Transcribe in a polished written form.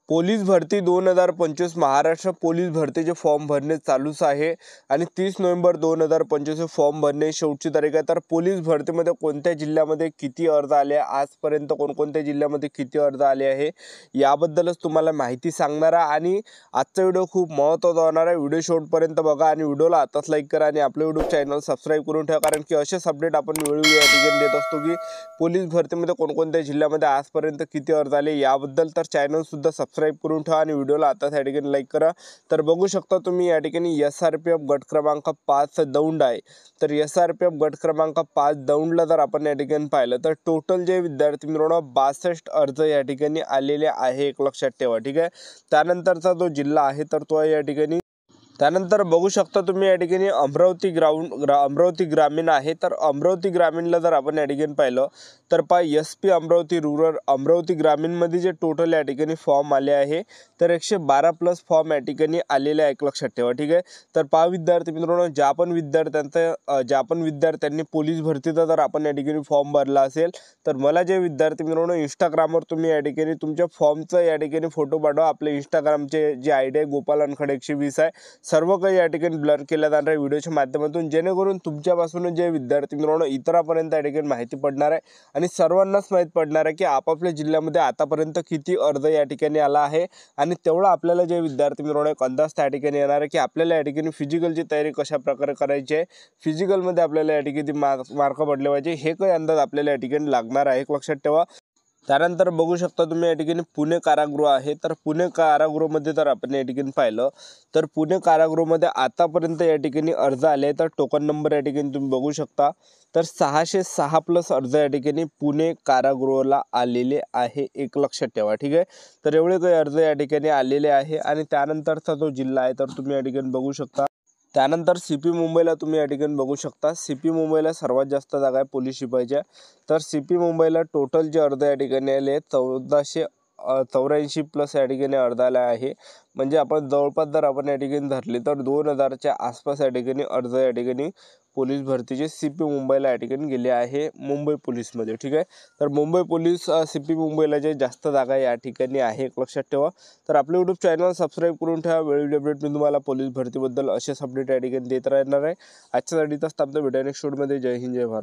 Police भरती 2025 Maharashtra police भरतीचे form भरणे चालूच आहे आणि 30 नोव्हेंबर 2025 फॉर्म भरणे शेवटची तारीख आहे। तर पोलीस भरतीमध्ये कोणत्या जिल्ह्यामध्ये किती अर्ज आले, आजपर्यंत कोणकोणत्या जिल्ह्यामध्ये किती अर्ज आले आहे याबद्दलच तुम्हाला माहिती सांगणार आहे। आणि आजचा व्हिडिओ खूप महत्त्वाचा होणार आहे। व्हिडिओ शेवटपर्यंत बघा आणि व्हिडिओला आताच लाईक करा आणि आपले YouTube चॅनल सबस्क्राईब करून ठेवा, कारण की असेच अपडेट आपण वेळोवेळी या ठिकाणी देत असतो की पोलीस भरतीमध्ये कोणकोणत्या जिल्ह्यामध्ये आजपर्यंत किती अर्ज आले याबद्दल। तर चॅनल सुद्धा सबस्क्राईब करून ठेवा आणि व्हिडिओला आता या ठिकाणी लाईक करा। तर बघू शकता तुम्ही या ठिकाणी SRPF गट क्रमांक 5 दौंड आहे। तर SRPF गट क्रमांक 5 दौंडला जर आपण या ठिकाणी पाहिलं तर टोटल जे विद्यार्थी मिळवणं 62 अर्ज या ठिकाणी आलेले आहे, एक लक्षात ठेवा, ठीक आहे। त्यानंतरचा जो जिल्हा आहे तर तो या ठिकाणी त्यानंतर बघू शकता तुम्ही या ठिकाणी अमरावती ग्रामीण आहे। तर अमरावती ग्रामीणला जर आपण या ठिकाणी पाहिलं तर SP अमरावती रूरल अमरावती ग्रामीणमध्ये जे टोटल या ठिकाणी फॉर्म आले आहे तर 112 प्लस फॉर्म या ठिकाणी आलेले आहे, एक लक्षात ठेवा, ठीक आहे। तर विद्यार्थी मित्रांनो, ज्या पण विद्यार्थ्यांनी पोलीस भरतीचा जर आपण या ठिकाणी फॉर्म भरला असेल तर मला जे विद्यार्थी मित्रांनो इंस्टाग्रामवर तुम्ही या ठिकाणी तुमच्या फॉर्मचा या ठिकाणी फोटो पाठवा। आपले इंस्टाग्रामचे जे ID आहे गोपाल अनखडे 120 आहे, सर्व काही या ठिकाणी ब्लर केल्या जाणार आहे व्हिडिओच्या माध्यमातून, जेणेकरून तुमच्यापासून जे विद्यार्थी मित्रांनो इतरांपर्यंत या ठिकाणी माहिती पडणार आहे आणि सर्वांनाच माहीत पडणार आहे की आपापल्या जिल्ह्यामध्ये आतापर्यंत किती अर्ज या ठिकाणी आला आहे। आणि तेवढं आपल्याला जे विद्यार्थी मित्रांनो एक अंदाज त्या ठिकाणी येणार आहे की आपल्याला या ठिकाणी फिजिकलची तयारी कशा प्रकारे करायची आहे, फिजिकलमध्ये आपल्याला या ठिकाणी मार्क पडले पाहिजे, हे काही अंदाज आपल्याला या ठिकाणी लागणार आहे, एक लक्षात ठेवा। त्यानंतर बघू शकता तुम्ही या ठिकाणी पुणे कारागृह आहे। तर पुणे कारागृहामध्ये जर आपण या ठिकाणी पाहिलं तर पुणे कारागृहामध्ये आतापर्यंत या ठिकाणी अर्ज आले तर टोकन नंबर या ठिकाणी तुम्ही बघू शकता तर 606 प्लस अर्ज या ठिकाणी पुणे कारागृहाला आलेले आहे, एक लक्षात ठेवा, ठीक आहे। तर एवढे काही अर्ज या ठिकाणी आलेले आहे। आणि त्यानंतरचा जो जिल्हा आहे तर तुम्ही या ठिकाणी बघू शकता, त्यानंतर CP मुंबईला तुम्ही या ठिकाणी बघू शकता। CP मुंबईला सर्वात जास्त जागा आहे पोलीस शिपाईच्या। तर CP मुंबईला टोटल जे अर्ज या ठिकाणी आले 1484 प्लस या ठिकाणी अर्ज आला आहे। म्हणजे आपण जवळपास जर आपण या ठिकाणी धरले तर 2000च्या आसपास या ठिकाणी अर्ज या ठिकाणी पोलीस भरतीचे CP मुंबईला या ठिकाणी गेले आहे मुंबई पोलीसमध्ये, ठीक आहे। तर मुंबई पोलीस CP मुंबईला जे जास्त जागा या ठिकाणी आहे, एक लक्षात ठेवा। तर आपले YouTube चॅनल सबस्क्राईब करून ठेवा, वेळोवेळी अपडेट मी तुम्हाला पोलीस भरतीबद्दल असेच अपडेट या ठिकाणी देत राहणार आहे। आजच्यासाठी तर थांबतो, भेटूया नेक्स्ट व्हिडिओमध्ये। जय हिंद, जय भारत।